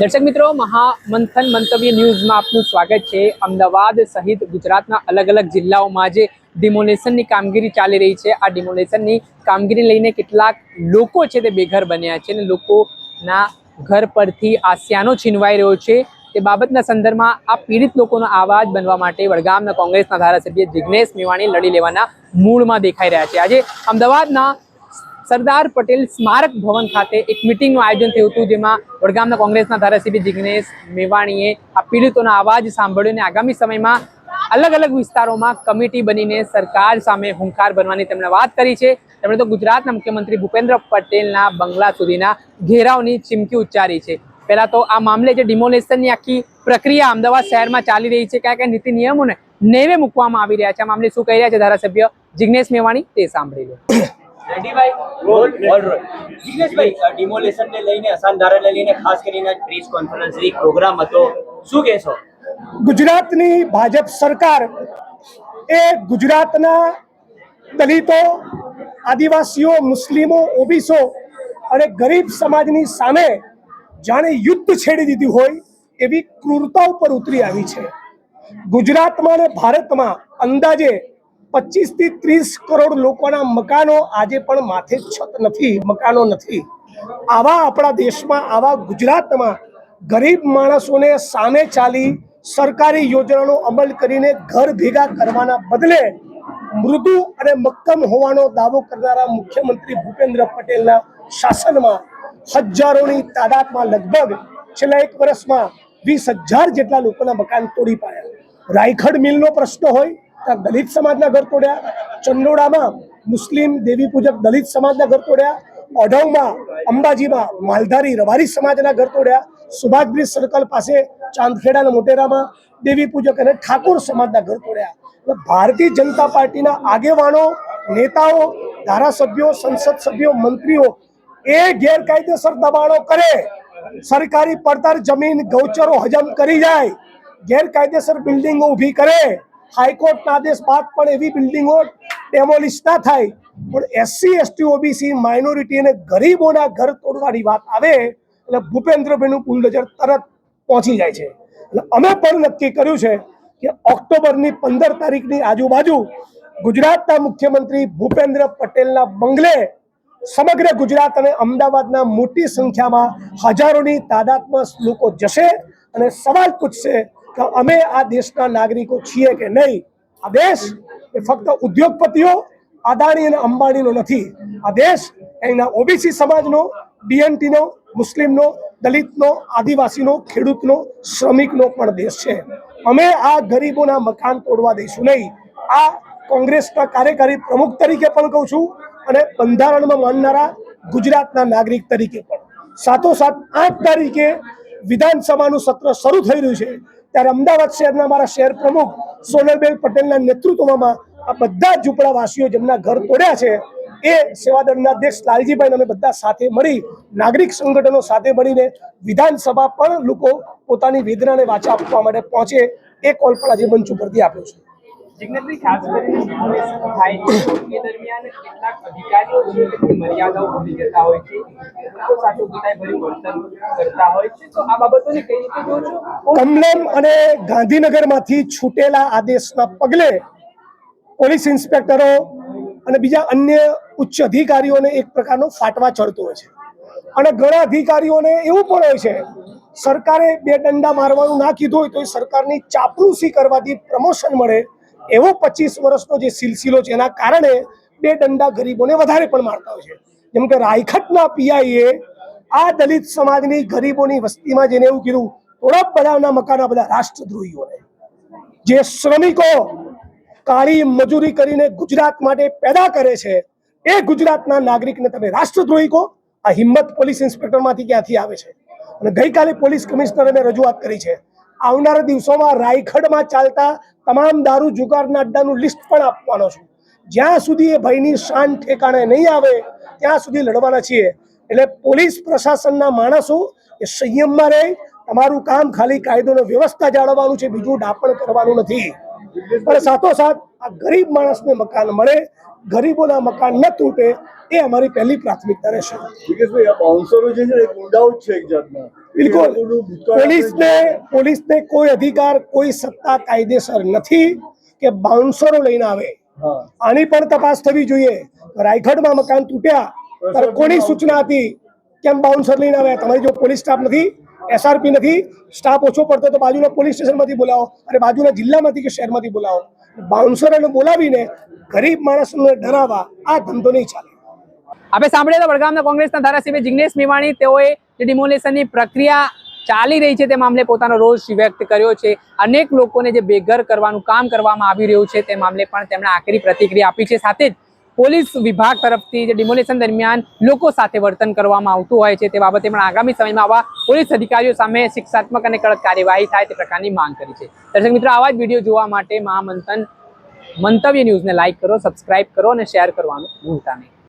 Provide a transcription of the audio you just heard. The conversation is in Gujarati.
દર્શક મિત્રો, મહામંથન મંતવ્ય ન્યૂઝમાં આપનું સ્વાગત છે। અમદાવાદ સહિત ગુજરાતના અલગ અલગ જિલ્લાઓમાં જે ડિમોલેશનની કામગીરી ચાલી રહી છે, આ ડિમોલેશનની કામગીરી લઈને કેટલાક લોકો છે તે બેઘર બન્યા છે અને લોકોના ઘર પરથી આસિયાનો છીનવાઈ રહ્યો છે। તે બાબતના સંદર્ભમાં આ પીડિત લોકોનો અવાજ બનવા માટે વડગામના કોંગ્રેસના ધારાસભ્ય જિગ્નેશ મેવાણી લડી લેવાના મૂડમાં દેખાઈ રહ્યા છે। આજે અમદાવાદના સરદાર પટેલ સ્મારક ભવન ખાતે એક મીટિંગનું આયોજન થયું હતું, જેમાં વડગામના કોંગ્રેસના ધારાસભ્ય જિગ્નેશ મેવાણીએ આ પીડિતોના અવાજ સાંભળ્યો અને આગામી સમયમાં અલગ અલગ વિસ્તારોમાં કમિટી બનીને સરકાર સામે હુંકાર બનવાની તેમણે વાત કરી છે। તેમણે તો ગુજરાતના મુખ્યમંત્રી ભૂપેન્દ્ર પટેલના બંગલા સુધીના ઘેરાવની ચીમકી ઉચ્ચારી છે। પહેલા તો આ મામલે જે ડિમોલેશનની આખી પ્રક્રિયા અમદાવાદ શહેરમાં ચાલી રહી છે, કયા કયા નીતિ નિયમોને નેવે મૂકવામાં આવી રહ્યા છે, આ મામલે શું કહી રહ્યા છે ધારાસભ્ય જિગ્નેશ મેવાણી, તે સાંભળી લો। ડિમોલેશન ને લઈને અસાનધારાને લઈને ખાસ કરીને પ્રેસ કોન્ફરન્સ એક પ્રોગ્રામ હતો, શું કહેશો? ગુજરાતની ભાજપ સરકાર એ ગુજરાતના દલિતો, આદિવાસીઓ, મુસ્લિમો, ઓબીસો અને ગરીબ સમાજની સામે જાણે યુદ્ધ છેડી દીધી હોય એવી ક્રૂરતા ઉપર ઉતરી આવી છે। ગુજરાતમાં અને ભારતમાં અંદાજે 25 થી 30 કરોડ લોકોના મકાનો આજે પણ માથે છત નથી, મકાનો નથી। આવા આપણા દેશમાં, આવા ગુજરાતમાં ગરીબ માણસોને સામે ચાલી સરકારી યોજનાનો અમલ કરીને ઘર ભેગા કરવાના બદલે મૃદુ અને મક્કમ હોવાનો દાવો કરનારા મુખ્યમંત્રી ભૂપેન્દ્ર પટેલના શાસનમાં હજારોની તાદાદમાં લગભગ છેલ્લા 1 વર્ષમાં 20,000 જેટલા લોકોના મકાન તોડી પાડ્યા। રાયખડ મિલનો પ્રશ્ન હોય, દલિત સમાજના ઘર તોડ્યા, ચંડોળામાં મુસ્લિમ દેવી પૂજક દલિત સમાજના ઘર તોડ્યા, ઓઢવમાં, અંબાજીમાં માલધારી રબારી સમાજના ઘર તોડ્યા, સુભાષ બ્રિજ સર્કલ પાસે ચાંદખેડા અને મોટેરામાં દેવી પૂજક અને ઠાકોર સમાજના ઘર તોડ્યા। ભારતીય જનતા પાર્ટીના આગેવાનો, નેતાઓ, ધારાસભ્યો, સંસદ સભ્યો, મંત્રીઓ એ ગેરકાયદેસર દબાણો કરે, સરકારી પડતર જમીન ગૌચરો હજમ કરી જાય, ગેરકાયદેસર બિલ્ડિંગો ઊભી કરે, હાઈકોર્ટના આદેશ બાદ પણ એવી બિલ્ડિંગો ડેમોલિશ ના થાય, પણ એસસી, એસટી, ઓબીસી, માઇનોરિટી અને ગરીબોના ઘર તોડવાની વાત આવે એટલે ભૂપેન્દ્રભાઈનું બુલડોઝર તરત પહોંચી જાય છે। એટલે અમે પણ નક્કી કર્યું છે કે ઓક્ટોબરની 15 તારીખની આજુબાજુ ગુજરાતના મુખ્યમંત્રી ભૂપેન્દ્ર પટેલના બંગલે સમગ્ર ગુજરાત અને અમદાવાદના મોટી સંખ્યામાં હજારોની તાદાદમાં લોકો જશે અને સવાલ પૂછશે કે અમે આ દેશના નાગરિકો છીએ કે નહીં। આ દેશ એ ફક્ત ઉદ્યોગપતિઓ, અદાણી અને અંબાણીનો નથી। આ દેશ એના ઓબીસી સમાજનો, ડીએનટીનો, મુસ્લિમનો, દલિતનો, આદિવાસીનો, ખેડૂતનો, શ્રમિકનો પણ દેશ છે। અમે આ ગરીબોના મકાન તોડવા દઈશું નહીં। આ કોંગ્રેસના કાર્યકારી પ્રમુખ તરીકે પણ કહું છું અને બંધારણમાં માનનારા ગુજરાતના નાગરિક તરીકે પણ। સાથોસાથ 8 તારીખે વિધાનસભાનું સત્ર શરૂ થઈ રહ્યું છે, ત્યારે અમદાવાદ શહેરના મારા શહેર પ્રમુખ સોનલબેન પટેલના નેતૃત્વમાં આ બધા ઝૂંપડાવાસીઓ જેમના ઘર તોડ્યા છે એ સેવાદળના અધ્યક્ષ લાલજીભાઈ અમે બધા સાથે મળી, નાગરિક સંગઠનો સાથે મળીને વિધાનસભા પણ લોકો પોતાની વેદનાને વાચા આપવા માટે પહોંચે એ કોલ પણ આજે મંચ ઉપરથી આપ્યો છે। જિગ્નેશભાઈ, ખાસ કરીને ડિમોલેશન થાય છે એ દરમિયાન કેટલાક અધિકારીઓ છે તે મર્યાદાઓ ભૂલી જતા હોય છે, લોકો સાથે ઉતાઈ વર્તન કરતા હોય છે, તો આ બાબતોને કઈ રીતે જોવો છો? કમલમ અને ગાંધીનગરમાંથી છૂટેલા આદેશના પગલે પોલીસ ઇન્સ્પેક્ટરો અને બીજા અન્ય ઉચ્ચ અધિકારીઓને એક પ્રકારનો ફાટવા ચડતો હોય છે અને ઘણા અધિકારીઓને એવું પણ હોય છે સરકારે 2 દંડા મારવાનું ના કીધું હોય તો એ સરકારની ચાપલૂસી કરવાથી પ્રમોશન મળે એવો 25 વર્ષનો જે સિલસિલો છે, એના કારણે 2 દંડા ગરીબોને વધારે પણ મારતા હોય છે। જેમ કે રાયખડના પીઆઈએ આ દલિત સમાજની ગરીબોની વસ્તીમાં જેને એવું કીધું થોડા બધાના મકાના બધા રાષ્ટ્રદ્રોહીઓને, જે શ્રમિકો કાળી મજૂરી કરીને ગુજરાત માટે પેદા કરે છે એ ગુજરાતના નાગરિકને તમે રાષ્ટ્રદ્રોહી કહો? આ હિંમત પોલીસ ઇન્સ્પેક્ટરમાંથી ક્યાંથી આવે છે? અને ગઈકાલે પોલીસ કમિશનરે રજૂઆત કરી છે, આવનારા દિવસોમાં રાયખડમાં ચાલતા તમામ દારૂ જુગારના અડ્ડાનું લિસ્ટ પણ આપવાનો છું। જ્યાં સુધી એ ભાઈની શાન ઠેકાણે નહીં આવે ત્યાં સુધી લડવાના છીએ। એટલે પોલીસ પ્રશાસનના માણસો એ સંયમમાં રહે, તમારું કામ ખાલી કાયદોનો વ્યવસ્થા જાળવવાનું છે, બીજું ડાપણ કરવાનું નથી। અને સાથોસાથ આ ગરીબ માણસને મકાન મળે, ગરીબોના મકાન ન તૂટે એ અમારી પહેલી પ્રાથમિકતા રહેશે। બાઉન્સરો જે છે એ ગુંડાઓ જ છે એક જાતના, બિલકુલ પોલીસને કોઈ અધિકાર, કોઈ સત્તા કાયદેસર નથી કે બાઉન્સરો લઈને આવે. આની પણ તપાસ થવી જોઈએ. રાયગઢમાં મકાન તૂટ્યા ત્યારે કોની સૂચના હતી? કેમ બાઉન્સર લઈને આવ્યા? તમારી જો પોલીસ સ્ટાફ નથી, SRP નથી, સ્ટાફ ઓછો પડતો તો બાજુના પોલીસ સ્ટેશનમાંથી બોલાવો અને બાજુના જિલ્લામાંથી કે શહેરમાંથી બોલાવો. બાઉન્સરોને બોલાવીને ગરીબ માણસોને ડરાવવા, આ ધંધો નહીં ચાલે. આપણે સાંભળ્યા હતા વડગામના કોંગ્રેસના ધારાસભ્ય જિગ્નેશ મેવાણી, તેઓએ જે ડિમોલેશનની પ્રક્રિયા ચાલી રહી છે તે મામલે પોતાનો રોષ વ્યક્ત કર્યો છે. અનેક લોકોને જે બેઘર કરવાનું કામ કરવામાં આવી રહ્યું છે તે મામલે પણ તેમણે આકરી પ્રતિક્રિયા આપી છે. સાથે જ પોલીસ વિભાગ તરફથી જે ડિમોલેશન દરમિયાન લોકો સાથે વર્તન કરવામાં આવતું હોય છે તે બાબતે પણ આગામી સમયમાં આવા પોલીસ અધિકારીઓ સામે શિક્ષાત્મક અને કડક કાર્યવાહી થાય તે પ્રકારની માંગ કરી છે. દર્શક મિત્રો, આવા જ વિડીયો જોવા માટે મહામંથન મંતવ્ય ન્યૂઝને લાઇક કરો, સબસ્ક્રાઇબ કરો અને શેર કરવાનું ભૂલતા નહીં.